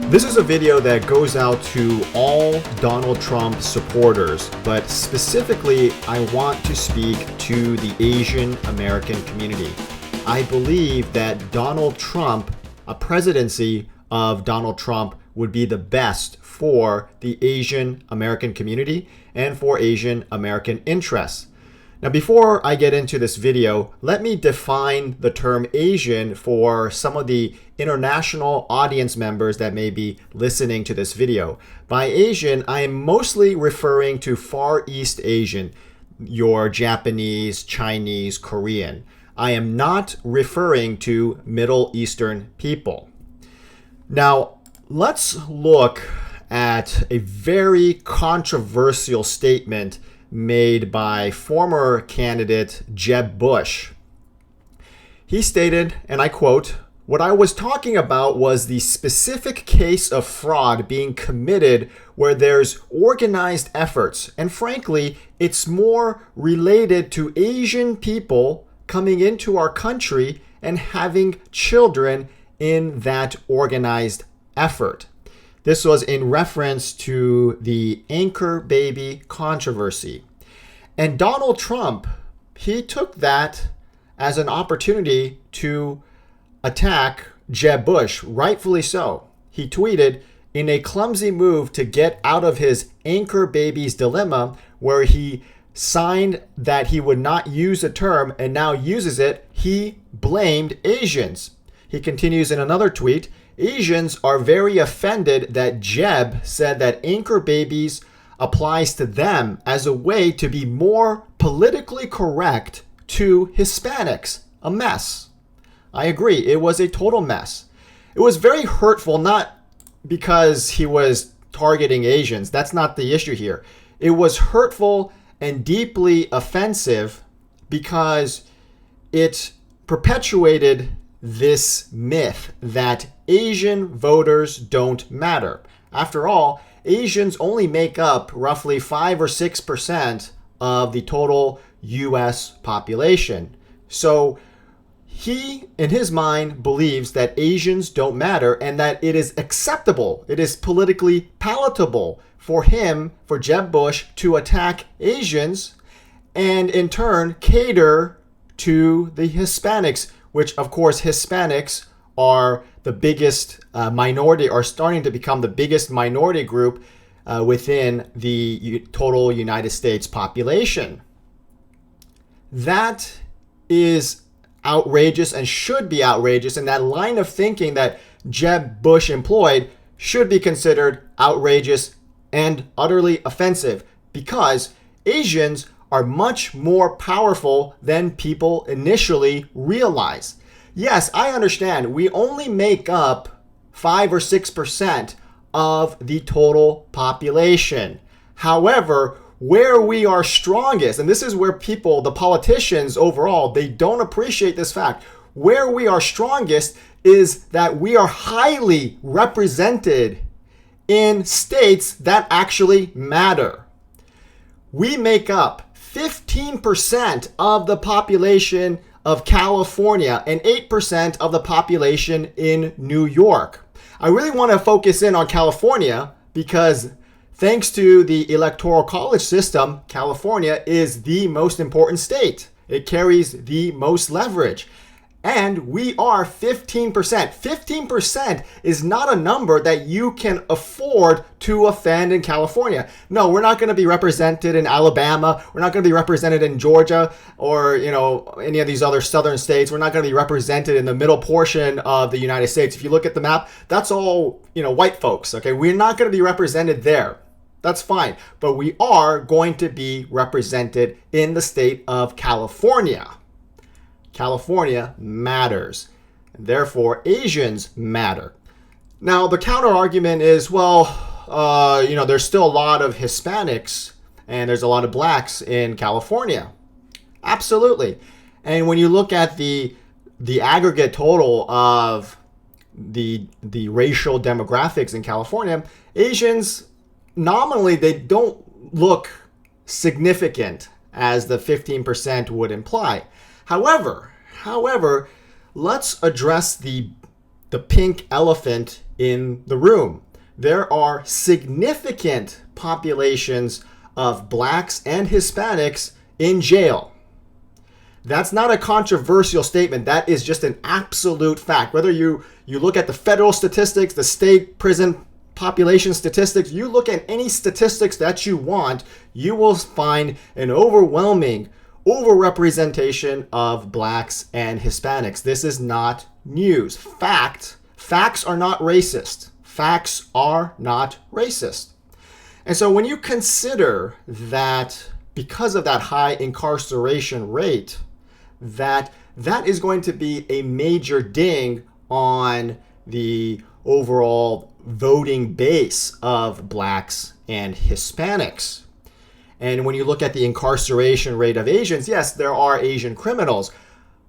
This is a video that goes out to all Donald Trump supporters, but specifically I want to speak to the Asian American community. I believe that Donald Trump, a presidency of Donald Trump, would be the best for the Asian American community and for Asian American interests. Now, before I get into this video, let me define the term Asian for some of the international audience members that may be listening to this video. By Asian, I am mostly referring to Far East Asian, your Japanese, Chinese, Korean. I am not referring to Middle Eastern people. Now, let's look at a very controversial statement made by former candidate Jeb Bush. He stated, and I quote, "What I was talking about was the specific case of fraud being committed where there's organized efforts. And frankly, it's more related to Asian people coming into our country and having children in that organized effort." This was in reference to the anchor baby controversy. And Donald Trump, he took that as an opportunity to attack Jeb Bush, rightfully so. He tweeted, in a clumsy move to get out of his anchor baby's dilemma, where he signed that he would not use a term and now uses it, he blamed Asians. He continues in another tweet, Asians are very offended that Jeb said that anchor babies applies to them as a way to be more politically correct to Hispanics. A mess. I agree. It was a total mess. It was very hurtful, not because he was targeting Asians. That's not the issue here. It was hurtful and deeply offensive because it perpetuated this myth that Asian voters don't matter. After all, Asians only make up roughly 5 or 6% of the total US population. So he, in his mind, believes that Asians don't matter and that it is acceptable, it is politically palatable for him, for Jeb Bush, to attack Asians and in turn cater to the Hispanics, which of course Hispanics are the biggest minority, are starting to become the biggest minority group within the total United States population. That is outrageous and should be outrageous, and that line of thinking that Jeb Bush employed should be considered outrageous and utterly offensive because Asians are much more powerful than people initially realize. Yes, I understand. We only make up 5 or 6% of the total population. However, where we are strongest, and this is where people, the politicians overall, they don't appreciate this fact. Where we are strongest is that we are highly represented in states that actually matter. We make up 15% of the population of California and 8% of the population in New York. I really want to focus in on California because thanks to the electoral college system, California is the most important state. It carries the most leverage. And we are 15%. 15% is not a number that you can afford to offend in California. No, we're not going to be represented in Alabama. We're not going to be represented in Georgia or, any of these other southern states. We're not going to be represented in the middle portion of the United States. If you look at the map, that's all, white folks, okay? We're not going to be represented there. That's fine. But we are going to be represented in the state of California. California matters. And therefore, Asians matter. Now, the counter argument is, there's still a lot of Hispanics and there's a lot of blacks in California. Absolutely. And when you look at the aggregate total of the racial demographics in California, Asians, nominally, they don't look significant as the 15% would imply. However, let's address the the pink elephant in the room. There are significant populations of blacks and Hispanics in jail. That's not a controversial statement. That is just an absolute fact. Whether you look at the federal statistics, the state prison population statistics, you look at any statistics that you want, you will find an overwhelming overrepresentation of blacks and Hispanics. This is not news. Facts are not racist. Facts are not racist. And so when you consider that because of that high incarceration rate, that is going to be a major ding on the overall voting base of blacks and Hispanics. And when you look at the incarceration rate of Asians, yes, there are Asian criminals,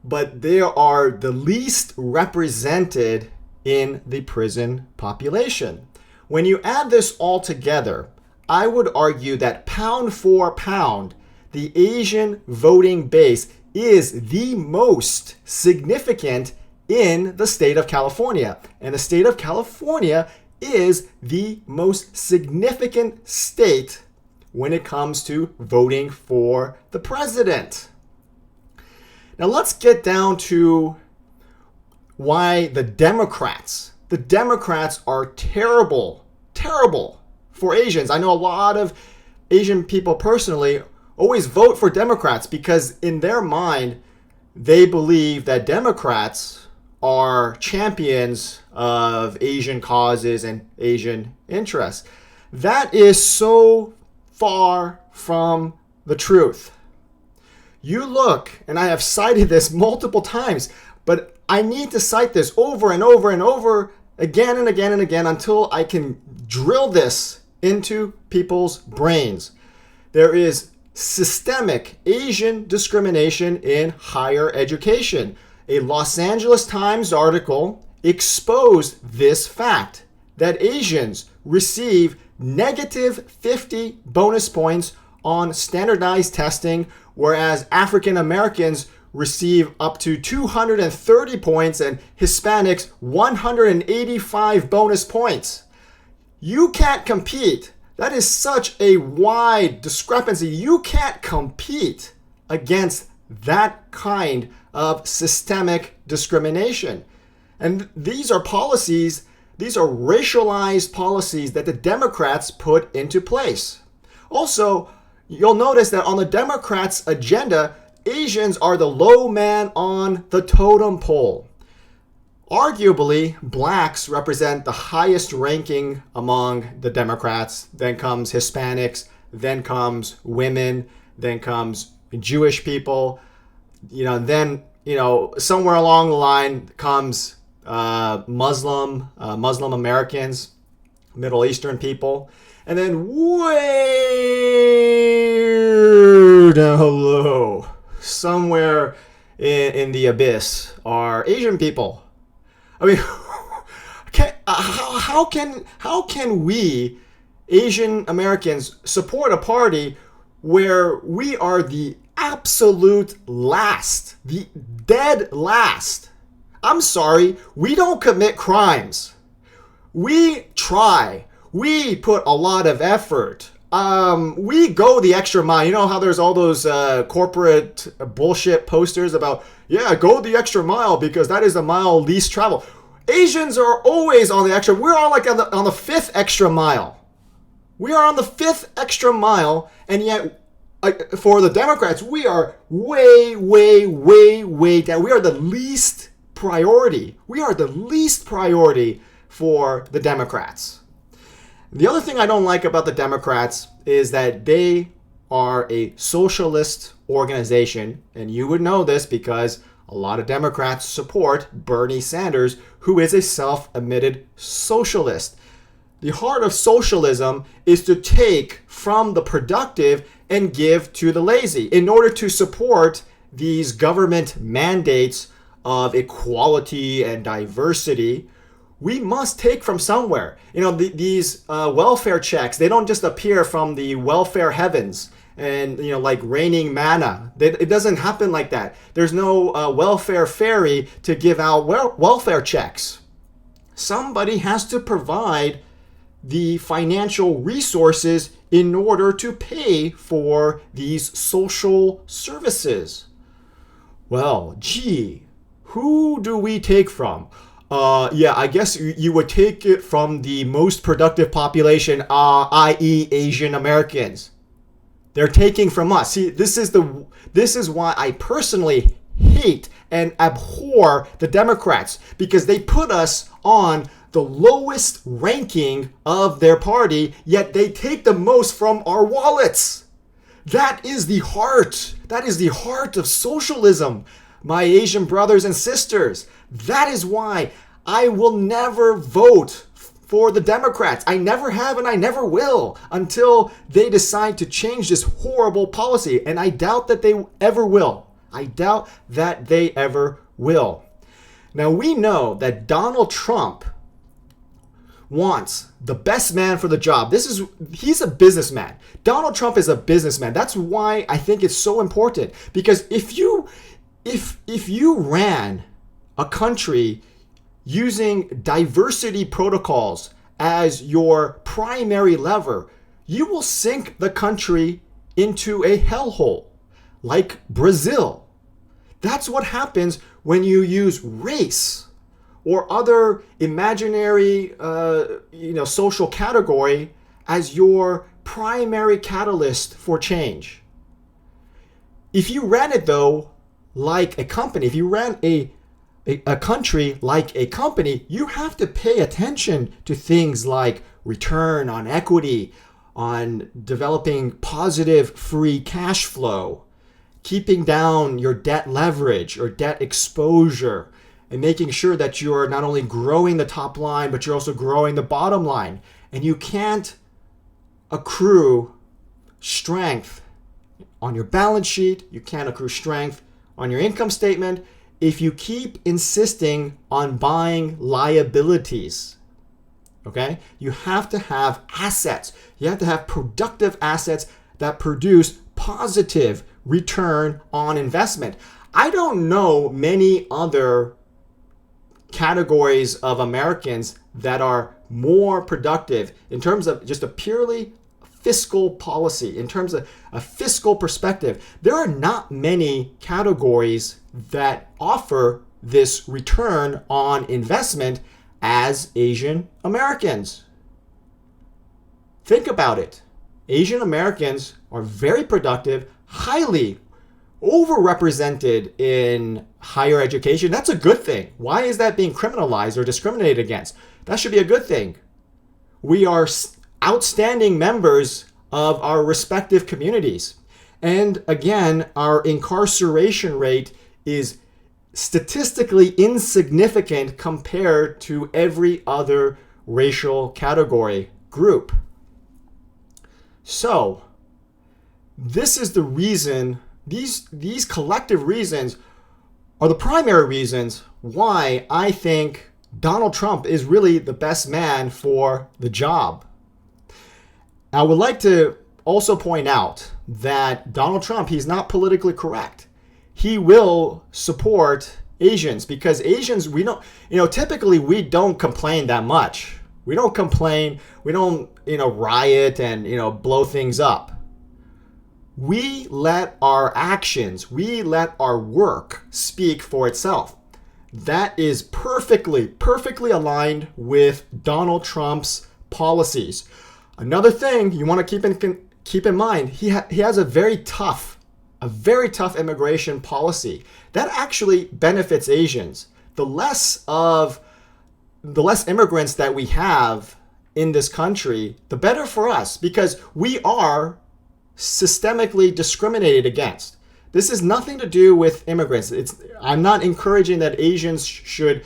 but they are the least represented in the prison population. When you add this all together, I would argue that pound for pound, the Asian voting base is the most significant in the state of California. And the state of California is the most significant state when it comes to voting for the president. Now let's get down to why the Democrats are terrible for Asians. I know a lot of Asian people personally always vote for Democrats because in their mind, they believe that Democrats are champions of Asian causes and Asian interests. That is so far from the truth. You look, and I have cited this multiple times, but I need to cite this over and over and over again and again and again until I can drill this into people's brains. There is systemic Asian discrimination in higher education. A Los Angeles Times article exposed this fact, that Asians receive negative 50 bonus points on standardized testing, whereas African Americans receive up to 230 points and Hispanics 185 bonus points. You can't compete. That is such a wide discrepancy. You can't compete against that kind of systemic discrimination. And these are policies, these are racialized policies that the Democrats put into place. Also, you'll notice that on the Democrats' agenda, Asians are the low man on the totem pole. Arguably, blacks represent the highest ranking among the Democrats. Then comes Hispanics, then comes women, then comes Jewish people. Then somewhere along the line comes Muslim Americans, Middle Eastern people. And then way down low, somewhere in the abyss, are Asian people. I mean, how can we Asian Americans support a party where we are the absolute last, the dead last? I'm sorry, we don't commit crimes. We try. We put a lot of effort. We go the extra mile. You know how there's all those corporate bullshit posters about, go the extra mile because that is the mile least traveled. Asians are always on the extra. We're on on the fifth extra mile. We are on the fifth extra mile, and yet for the Democrats, we are way, way, way, way down. We are the least priority. We are the least priority for the Democrats. The other thing I don't like about the Democrats is that they are a socialist organization, and you would know this because a lot of Democrats support Bernie Sanders, who is a self-admitted socialist. The heart of socialism is to take from the productive and give to the lazy. In order to support these government mandates of equality and diversity, we must take from somewhere. These welfare checks, they don't just appear from the welfare heavens and, like raining manna. It doesn't happen like that. There's no welfare fairy to give out welfare checks. Somebody has to provide the financial resources in order to pay for these social services. Well, gee, who do we take from? I guess you would take it from the most productive population, i.e. Asian Americans. They're taking from us. See, this is why I personally hate and abhor the Democrats, because they put us on the lowest ranking of their party, yet they take the most from our wallets. That is the heart. That is the heart of socialism, my Asian brothers and sisters. That is why I will never vote for the Democrats. I never have and I never will until they decide to change this horrible policy. And I doubt that they ever will. I doubt that they ever will. Now, we know that Donald Trump wants the best man for the job. He's a businessman. Donald Trump is a businessman. That's why I think it's so important. Because if you ran a country using diversity protocols as your primary lever, you will sink the country into a hellhole like Brazil. That's what happens when you use race or other imaginary social category as your primary catalyst for change. If you ran it, though, like a company, if you ran a country like a company, you have to pay attention to things like return on equity, on developing positive free cash flow, keeping down your debt leverage or debt exposure, and making sure that you're not only growing the top line, but you're also growing the bottom line. And you can't accrue strength on your balance sheet. You can't accrue strength on your income statement if you keep insisting on buying liabilities. Okay? You have to have assets. You have to have productive assets that produce positive return on investment. I don't know many other categories of Americans that are more productive in terms of just a purely fiscal policy, in terms of a fiscal perspective. There are not many categories that offer this return on investment as Asian Americans. Think about it. Asian Americans are very productive, highly overrepresented in higher education. That's a good thing. Why is that being criminalized or discriminated against? That should be a good thing. We are outstanding members of our respective communities. And again, our incarceration rate is statistically insignificant compared to every other racial category group. So, this is the reason, these collective reasons are the primary reasons why I think Donald Trump is really the best man for the job. I would like to also point out that Donald Trump, he's not politically correct. He will support Asians because Asians, typically we don't complain that much. We don't complain, we don't, riot and, blow things up. We let our actions, we let our work speak for itself. That is perfectly aligned with Donald Trump's policies. Another thing you want to keep in mind, he has a very tough immigration policy that actually benefits Asians. The less immigrants that we have in this country, the better for us, because we are systemically discriminated against. This has nothing to do with immigrants. I'm not encouraging that Asians should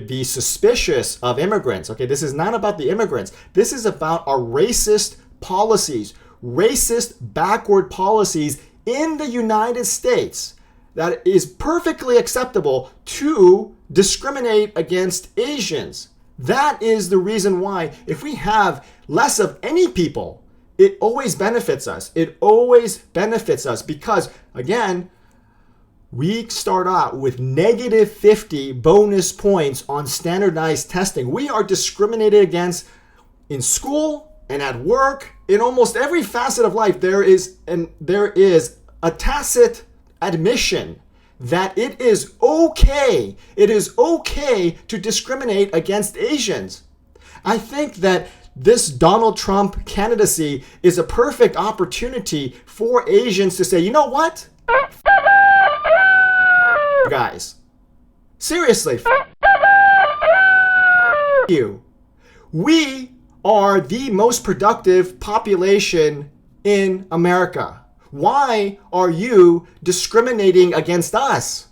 be suspicious of immigrants. Okay, this is not about the immigrants. This is about our racist policies, racist backward policies in the United States that is perfectly acceptable to discriminate against Asians. That is the reason why if we have less of any people, it always benefits us. It always benefits us because, again, We start out with negative 50 bonus points on standardized testing. We are discriminated against in school and at work. In almost every facet of life, there is a tacit admission that it is okay to discriminate against Asians. I think that this Donald Trump candidacy is a perfect opportunity for Asians to say, you know what? Guys, seriously, you. We are the most productive population in America. Why are you discriminating against us?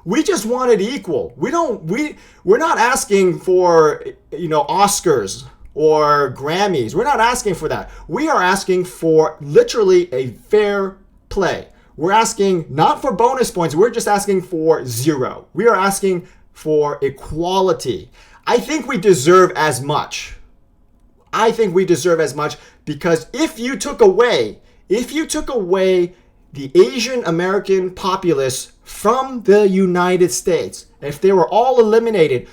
We just want it equal. We're not asking for, Oscars or Grammys. We're not asking for that. We are asking for literally a fair play. We're asking not for bonus points. We're just asking for zero. We are asking for equality. I think we deserve as much. Because if you took away the Asian American populace from the United States, if they were all eliminated,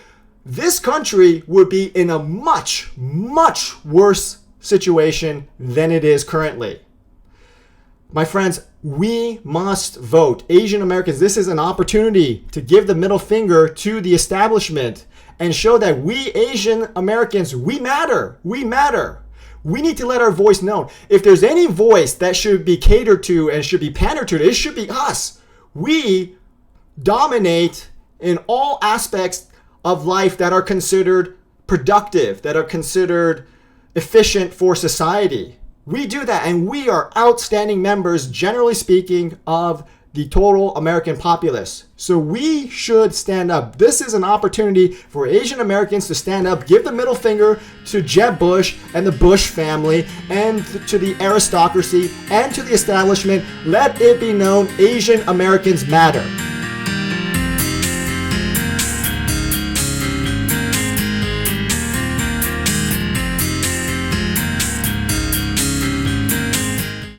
this country would be in a much, much worse situation than it is currently. My friends, we must vote. Asian Americans, this is an opportunity to give the middle finger to the establishment and show that we Asian Americans, we matter. We matter. We need to let our voice known. If there's any voice that should be catered to and should be pandered to, it should be us. We dominate in all aspects of life that are considered productive, that are considered efficient for society. We do that, and we are outstanding members, generally speaking, of the total American populace. So we should stand up. This is an opportunity for Asian Americans to stand up, give the middle finger to Jeb Bush and the Bush family, and to the aristocracy, and to the establishment. Let it be known, Asian Americans matter.